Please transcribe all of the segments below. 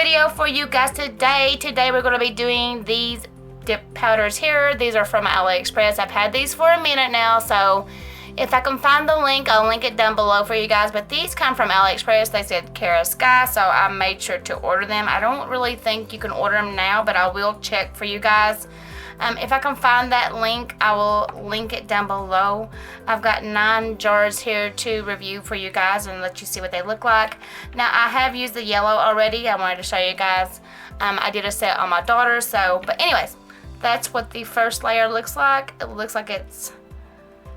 video for you guys today. Today we're going to be doing these dip powders here. These are from Aliexpress. I've had these for a minute now, so if I can find the link, I'll link it down below for you guys. But these come from Aliexpress. They said Kiara Sky, so I made sure to order them. I don't really think you can order them now, but I will check for you guys. If I can find that link, I will link it down below. I've got 9 jars here to review for you guys and let you see what they look like. Now, I have used the yellow already. I wanted to show you guys. I did a set on my daughter, but anyways, that's what the first layer looks like. It looks like it's,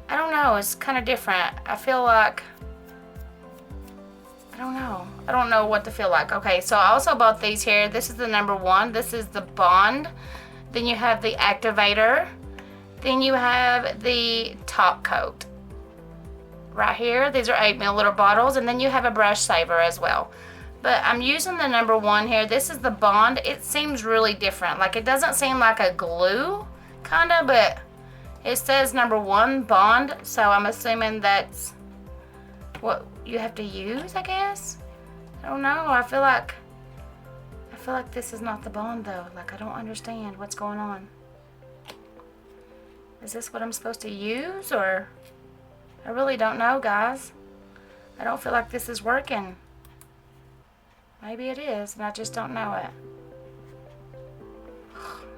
I don't know, it's kind of different. I feel like, I don't know what to feel like. Okay, so I also bought these here. This is the number 1. This is the Bond. Then you have the activator. Then you have the top coat. Right here, these are 8 milliliter bottles. And then you have a brush saver as well. But I'm using the number 1 here. This is the Bond. It seems really different. Like, it doesn't seem like a glue, kind of, but it says number 1, Bond. So I'm assuming that's what you have to use, I guess. I don't know. I feel like this is not the Bond though. Like, I don't understand what's going on. Is this what I'm supposed to use, or I really don't know, guys. I don't feel like this is working. Maybe it is, and I just don't know it.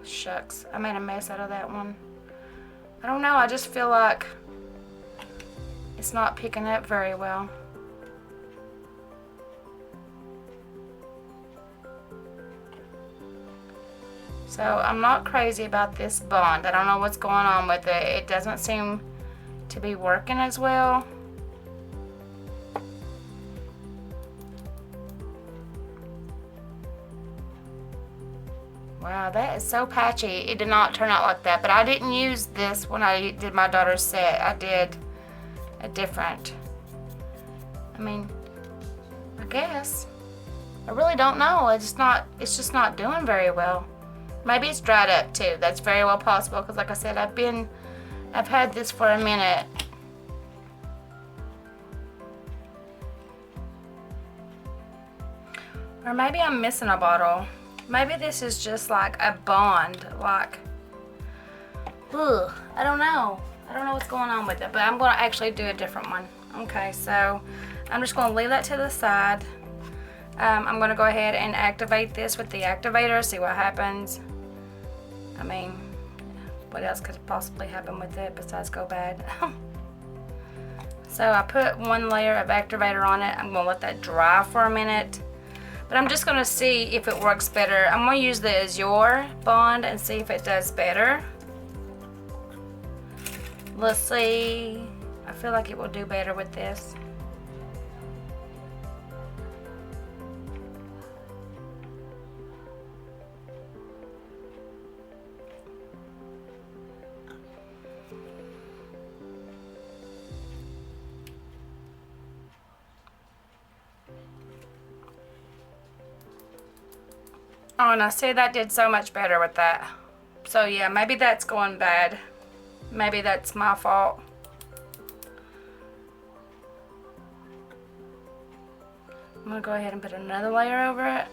Shucks, I made a mess out of that one. I don't know, I just feel like it's not picking up very well. So I'm not crazy about this Bond. I don't know what's going on with it. It doesn't seem to be working as well. Wow, that is so patchy. It did not turn out like that. But I didn't use this when I did my daughter's set. I did a different. I mean, I guess. I really don't know. It's just not doing very well. Maybe it's dried up too. That's very well possible, because like I said, I've had this for a minute. Or maybe I'm missing a bottle. Maybe this is just like a Bond, like, ugh, I don't know. I don't know what's going on with it, but I'm going to actually do a different one. Okay, so I'm just going to leave that to the side. I'm going to go ahead and activate this with the activator, see what happens. I mean, what else could possibly happen with it besides go bad? So I put 1 layer of activator on it. I'm going to let that dry for a minute. But I'm just going to see if it works better. I'm going to use the Azure Bond and see if it does better. Let's see. I feel like it will do better with this. Oh, and I see that did so much better with that. So yeah, maybe that's going bad. Maybe that's my fault. I'm gonna go ahead and put another layer over it.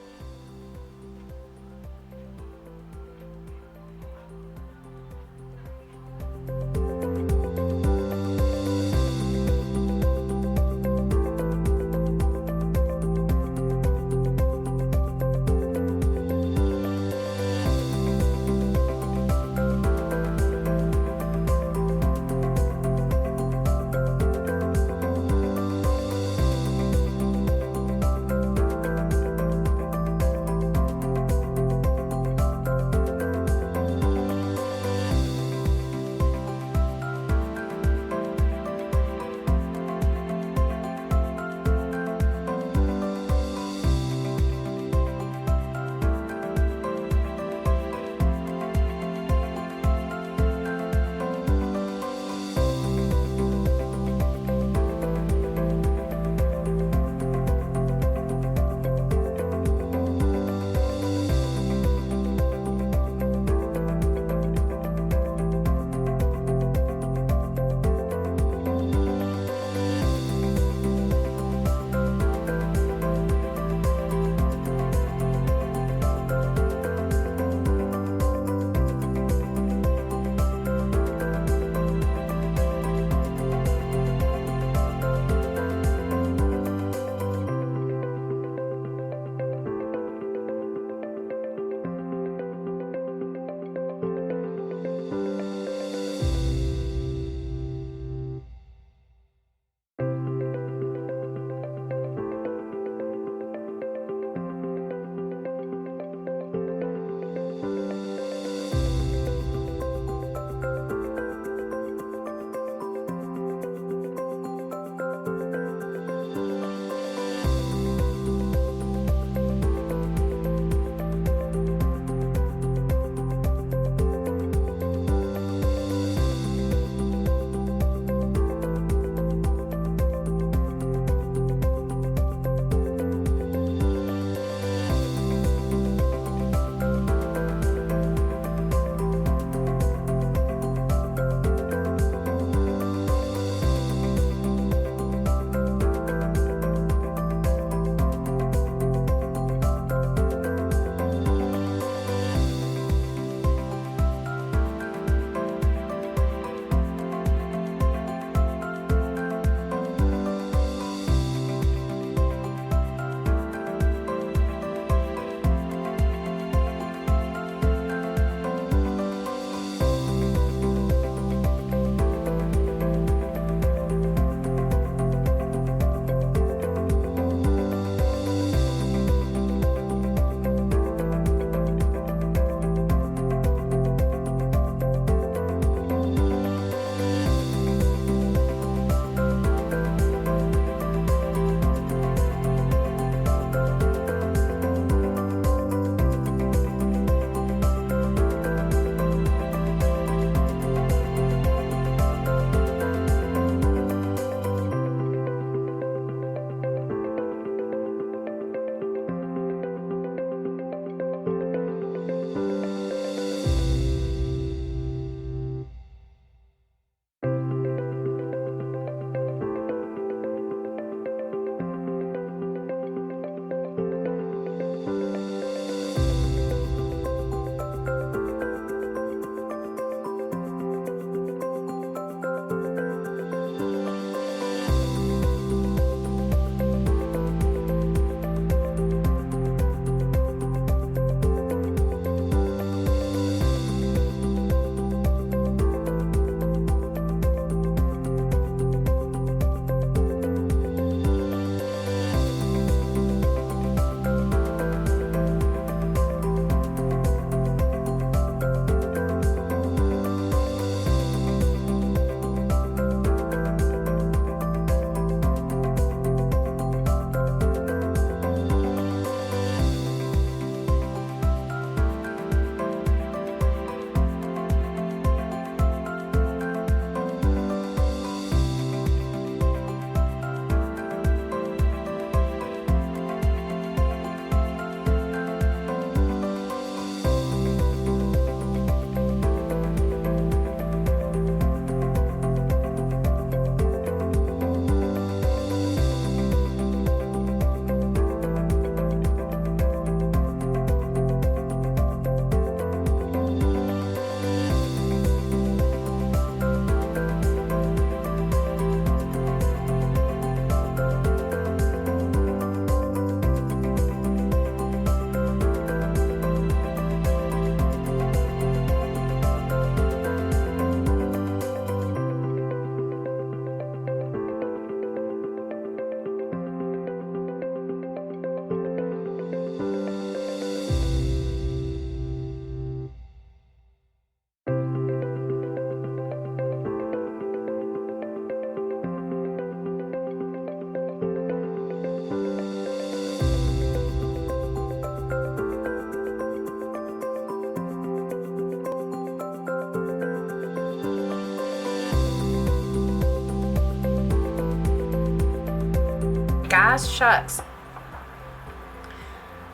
guys. Shucks.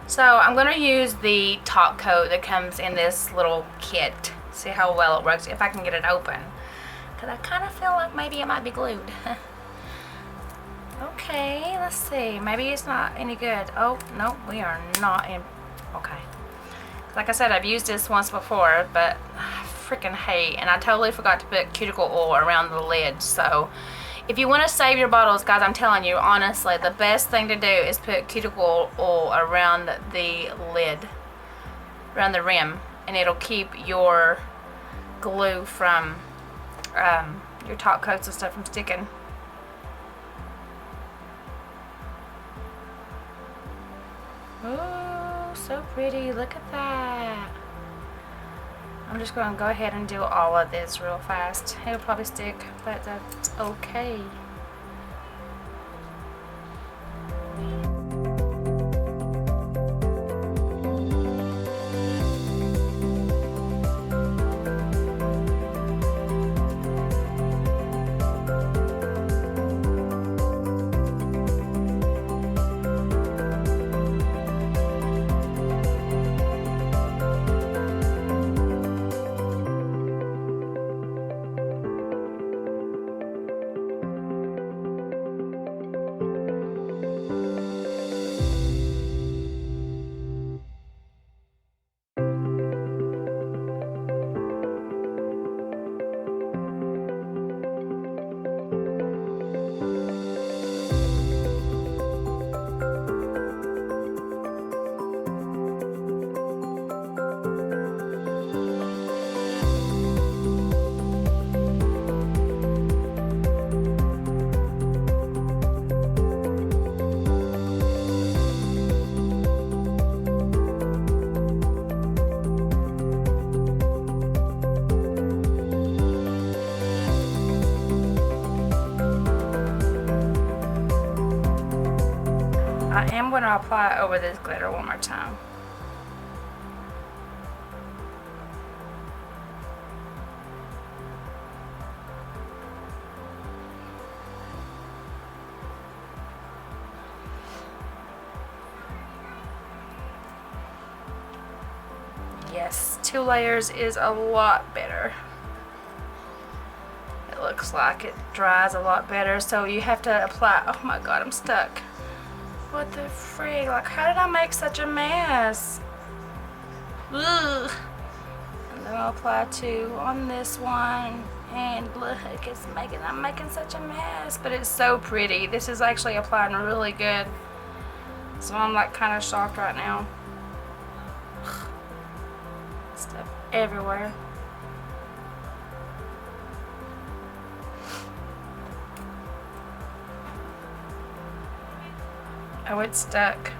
So I'm going to use the top coat that comes in this little kit. See how well it works, if I can get it open. Because I kind of feel like maybe it might be glued. Okay, let's see. Maybe it's not any good. Oh, no, we are not in. Okay. Like I said, I've used this once before, but I freaking hate. And I totally forgot to put cuticle oil around the lid. So if you want to save your bottles, guys, I'm telling you, honestly, the best thing to do is put cuticle oil around the lid, around the rim. And it'll keep your glue from, your top coats and stuff from sticking. Ooh, so pretty. Look at that. I'm just going to go ahead and do all of this real fast. It'll probably stick, but that's okay. I am going to apply over this glitter one more time. Yes, 2 layers is a lot better. It looks like it dries a lot better, so you have to apply. Oh my god, I'm stuck. What the frig? Like, how did I make such a mess? Ugh. And then I'll apply 2 on this one. And look, I'm making such a mess. But it's so pretty. This is actually applying really good. So I'm like kind of shocked right now. Stuff everywhere. Oh, it's stuck.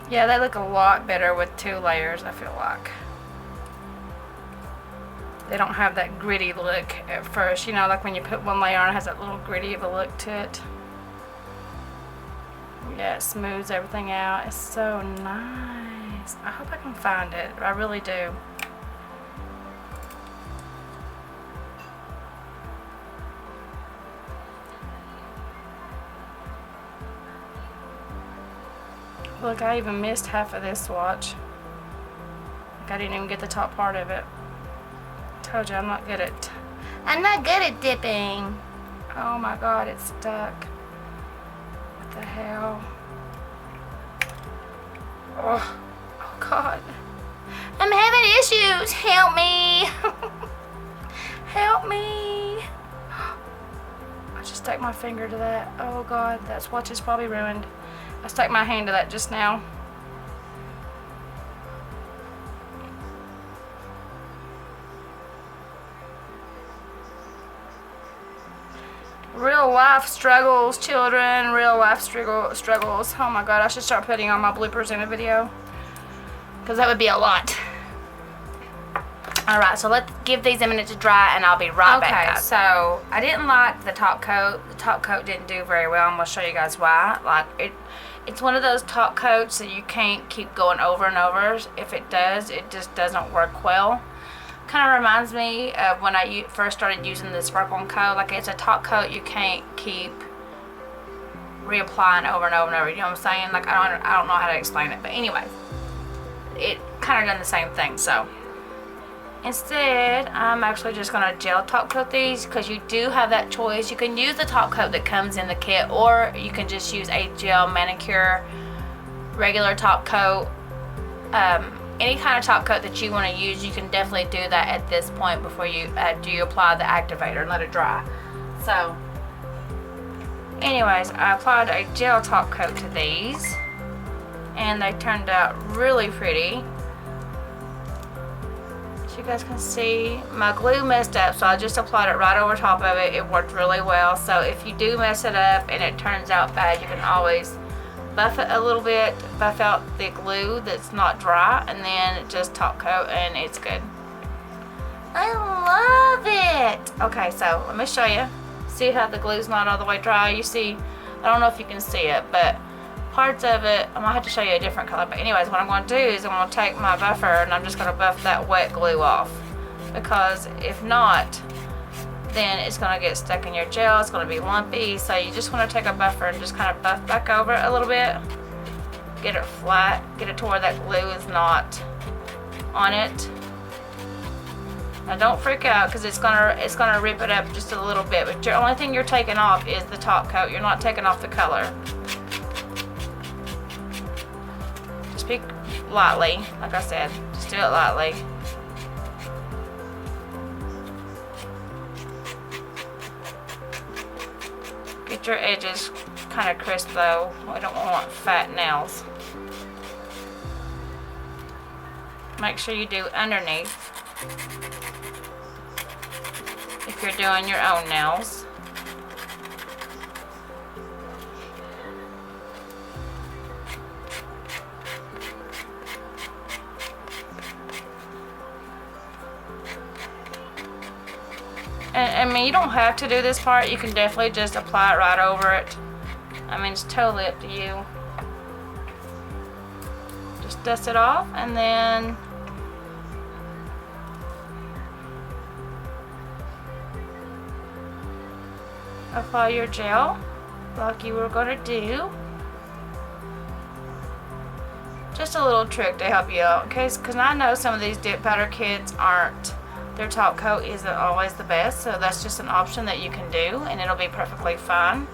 Yeah, they look a lot better with 2 layers, I feel like. They don't have that gritty look at first. You know, like when you put 1 layer on, it has that little gritty of a look to it. Yeah, it smooths everything out. It's so nice. I hope I can find it. I really do. Look, I even missed half of this swatch. Like, I didn't even get the top part of it. Told you I'm not good at dipping. Oh my god, it's stuck. What the hell? Oh God. I'm having issues. Help me. Help me. I just stuck my finger to that. Oh God, that swatch is probably ruined. I stuck my hand to that just now. Real life struggles, children. Real life struggles. Oh my God, I should start putting on my bloopers in a video, because that would be a lot. Alright, so let's give these a minute to dry and I'll be right back. Okay, so I didn't like the top coat. The top coat didn't do very well. I'm going to show you guys why. Like, it's one of those top coats that you can't keep going over and over. If it does, it just doesn't work well. Kind of reminds me of when I first started using the sparkle coat. Like, it's a top coat you can't keep reapplying over and over and over. You know what I'm saying? Like, I don't know how to explain it, but anyway, it kind of done the same thing. So instead, I'm actually just going to gel top coat these, because you do have that choice. You can use the top coat that comes in the kit, or you can just use a gel manicure regular top coat. Any kind of top coat that you want to use, you can definitely do that at this point before you apply the activator and let it dry. So anyways, I applied a gel top coat to these and they turned out really pretty. As you guys can see, my glue messed up, so I just applied it right over top of it. It worked really well. So if you do mess it up and it turns out bad, you can always buff it a little bit, buff out the glue that's not dry, and then just top coat and it's good. I love it. Okay, so let me show you. See how the glue's not all the way dry? You see, I don't know if you can see it, but parts of it, I might have to show you a different color. But anyways, what I'm going to do is I'm going to take my buffer and I'm just going to buff that wet glue off, because if not, then it's going to get stuck in your gel. It's going to be lumpy. So you just want to take a buffer and just kind of buff back over it a little bit, get it flat, get it to where that glue is not on it. Now don't freak out, because it's gonna rip it up just a little bit, but the only thing you're taking off is the top coat. You're not taking off the color. Just speak lightly, like I said, just do it lightly. Get your edges kind of crisp though. We don't want fat nails. Make sure you do underneath if you're doing your own nails. And I mean, you don't have to do this part. You can definitely just apply it right over it. I mean, it's totally up to you. Just dust it off and then apply your gel like you were going to do. Just a little trick to help you out, okay? Because I know some of these dip powder kits aren't, their top coat isn't always the best, so that's just an option that you can do and it'll be perfectly fine.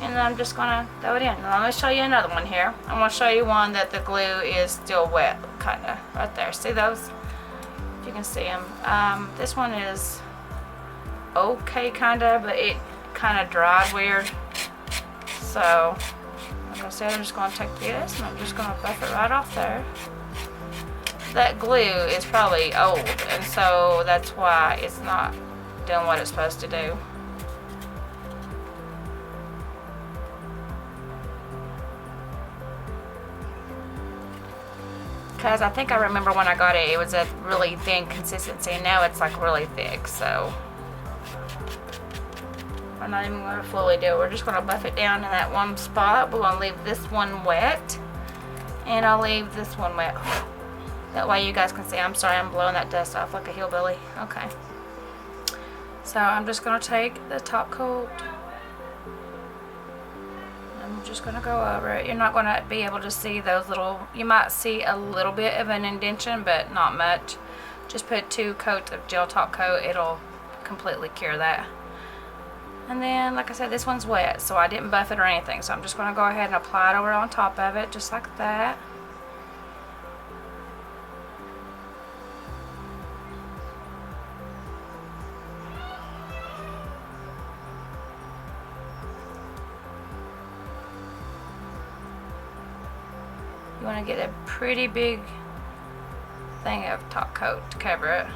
And then I'm just gonna throw it in. Now, let me show you another one here. I'm gonna show you one that the glue is still wet, kinda, right there. See those? If you can see them. This one is okay, kinda, but it kinda dried weird. So, like I said, I'm just gonna take this and I'm just gonna buff it right off there. That glue is probably old, and so that's why it's not doing what it's supposed to do. Because I think I remember when I got it, it was a really thin consistency, and now it's like really thick, so we're not even going to fully do it. We're just going to buff it down in that one spot. We're going to leave this one wet, and I'll leave this one wet. That way you guys can see. I'm sorry, I'm blowing that dust off like a hillbilly. Okay. So I'm just going to take the top coat. I'm just going to go over it. You're not going to be able to see those little, you might see a little bit of an indentation, but not much. Just put 2 coats of gel top coat. It'll completely cure that. And then, like I said, this one's wet, so I didn't buff it or anything. So I'm just going to go ahead and apply it over on top of it, just like that. You want to get a pretty big thing of top coat to cover it.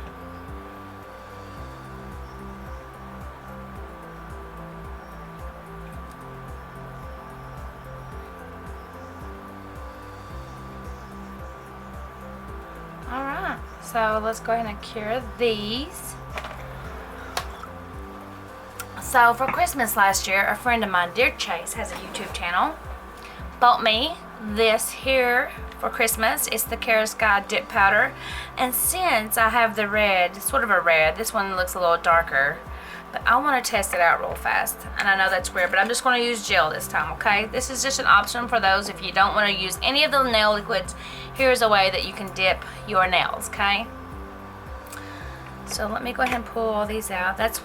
Alright, so let's go ahead and cure these. So for Christmas last year, a friend of mine, Dear Chase, has a YouTube channel, bought me this here for Christmas. It's the KADSRUFF dip powder, and since I have the red, sort of a red, this one looks a little darker, but I want to test it out real fast. And I know that's weird, but I'm just going to use gel this time, okay? This is just an option for those if you don't want to use any of the nail liquids. Here's a way that you can dip your nails, okay? So let me go ahead and pull all these out. That's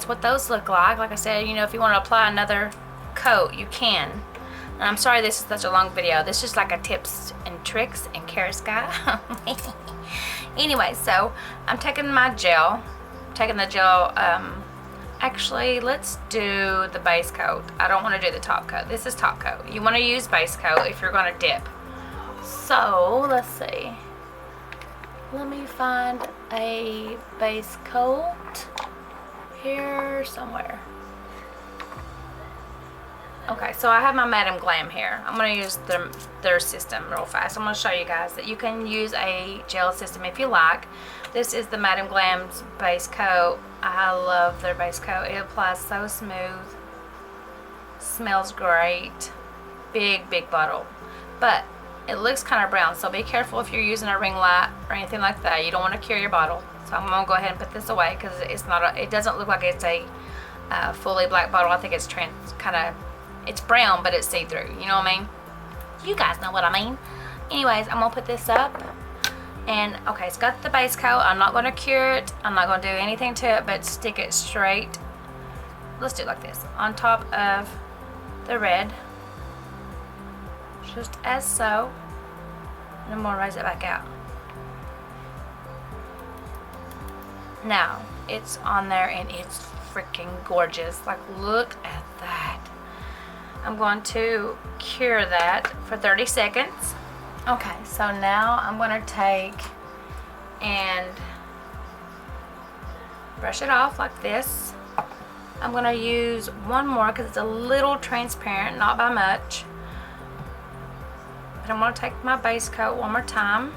what those look like. Like I said, you know, if you want to apply another coat, you can. And I'm sorry this is such a long video. This is like a tips and tricks and KADSRUFF. Anyway, so I'm taking my gel. Actually, let's do the base coat. I don't want to do the top coat. This is top coat. You want to use base coat if you're going to dip. So, let's see. Let me find a base coat here somewhere. Okay, so I have my Madam Glam here. I'm going to use their system real fast. I'm going to show you guys that you can use a gel system if you like. This is the Madam Glam's base coat. I love their base coat. It applies so smooth. Smells great. Big bottle. But it looks kind of brown, so be careful if you're using a ring light or anything like that. You don't want to cure your bottle. So I'm going to go ahead and put this away because it doesn't look like it's a fully black bottle. I think it's it's brown, but it's see-through. You know what I mean? You guys know what I mean. Anyways, I'm going to put this up. And, okay, it's got the base coat. I'm not going to cure it. I'm not going to do anything to it, but stick it straight. Let's do it like this. On top of the red. Just as so. And I'm going to raise it back out. Now, it's on there and it's freaking gorgeous. Like, look at that. I'm going to cure that for 30 seconds. Okay, so now I'm going to take and brush it off like this. I'm going to use one more because it's a little transparent, not by much. But I'm going to take my base coat one more time.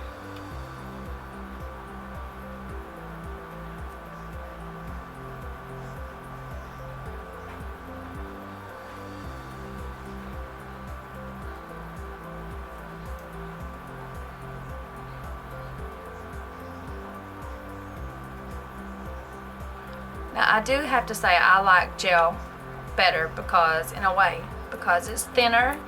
Now I do have to say I like gel better because, in a way, because it's thinner.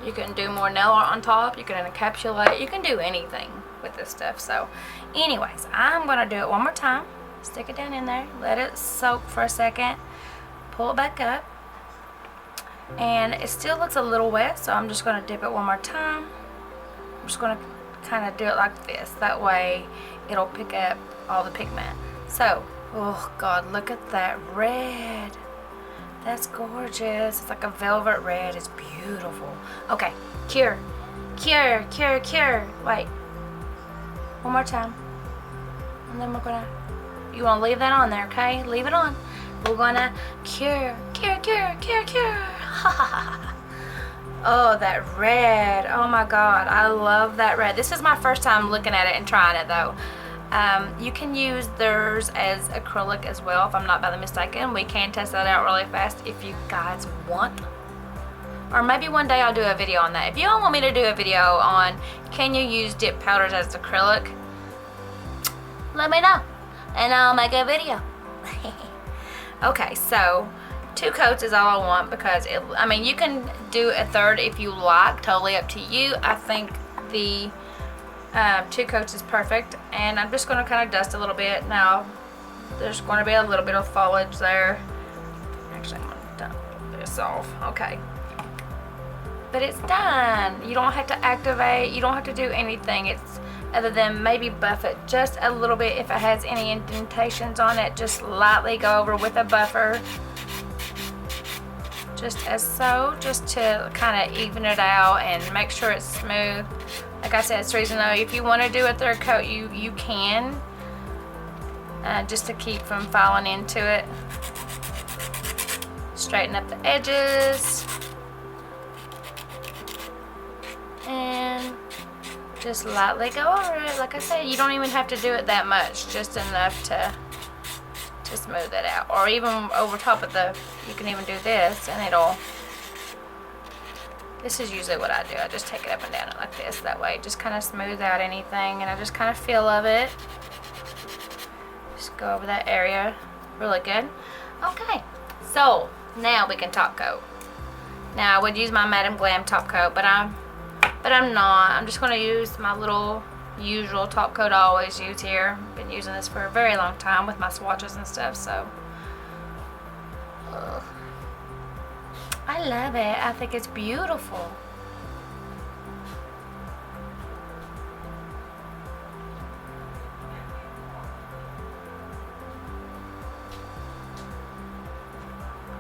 You can do more nail art on top. You can encapsulate. You can do anything with this stuff. So anyways, I'm going to do it one more time. Stick it down in there. Let it soak for a second. Pull it back up. And it still looks a little wet, so I'm just going to dip it one more time. I'm just going to kind of do it like this. That way it'll pick up all the pigment. So, oh God, look at that red. That's gorgeous. It's like a velvet red. It's beautiful. Okay, cure. Cure, cure, cure. Wait. One more time. And then we're gonna, you wanna leave that on there, okay? Leave it on. We're gonna cure, cure, cure, cure, cure. Oh, that red. Oh my God, I love that red. This is my first time looking at it and trying it though. You can use theirs as acrylic as well, if I'm not by the mistaken. We can test that out really fast if you guys want. Or maybe one day I'll do a video on that. If you all want me to do a video on can you use dip powders as acrylic, let me know and I'll make a video. Okay, so 2 coats is all I want because I mean, you can do a third if you like, totally up to you. I think the 2 coats is perfect, and I'm just going to kind of dust a little bit. Now there's going to be a little bit of foliage there. Actually, I'm going to dump this off. Okay, but it's done. You don't have to activate, you don't have to do anything. It's other than maybe buff it just a little bit. If it has any indentations on it, just lightly go over with a buffer, just as so, just to kind of even it out and make sure it's smooth. Like I said, it's the reason though, if you want to do a third coat, you can. Just to keep from falling into it. Straighten up the edges. And just lightly go over it. Like I said, you don't even have to do it that much. Just enough to smooth it out. Or even over top of the, you can even do this and it'll, this is usually what I do. I just take it up and down it like this. That way it just kind of smooth out anything and I just kind of feel of it. Just go over that area really good. Okay, so now we can top coat. Now I would use my Madam Glam top coat, but I'm not. I'm just going to use my little usual top coat I always use here. Been using this for a very long time with my swatches and stuff, so I love it. I think it's beautiful.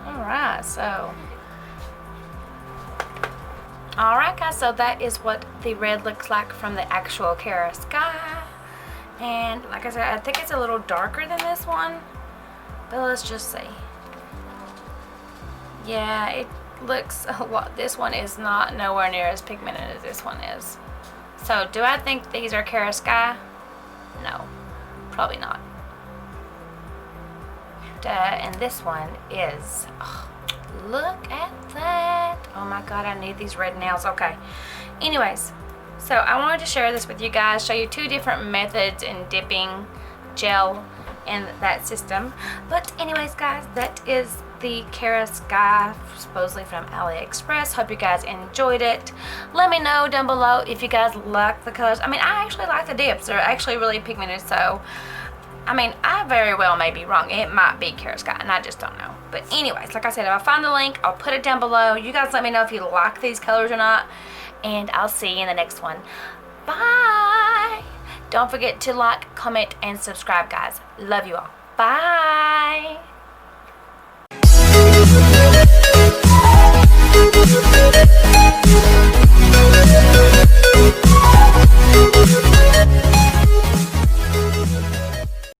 Alright, so alright guys, so that is what the red looks like from the actual Kiara Sky. And like I said, I think it's a little darker than this one, but let's just see. Yeah, it looks a lot. This one is not nowhere near as pigmented as this one is. So do I think these are Kiara Sky? No, probably not. And this one is, oh, look at that. Oh my god, I need these red nails. Okay, anyways, so I wanted to share this with you guys, show you two different methods in dipping gel in that system. But anyways guys, that is the Kiara Sky, supposedly from Aliexpress. Hope you guys enjoyed it. Let me know down below if you guys like the colors. I mean, I actually like the dips. They're actually really pigmented, so I mean, I very well may be wrong. It might be Kiara Sky, and I just don't know. But anyways, like I said, if I find the link, I'll put it down below. You guys let me know if you like these colors or not, and I'll see you in the next one. Bye! Don't forget to like, comment, and subscribe, guys. Love you all. Bye!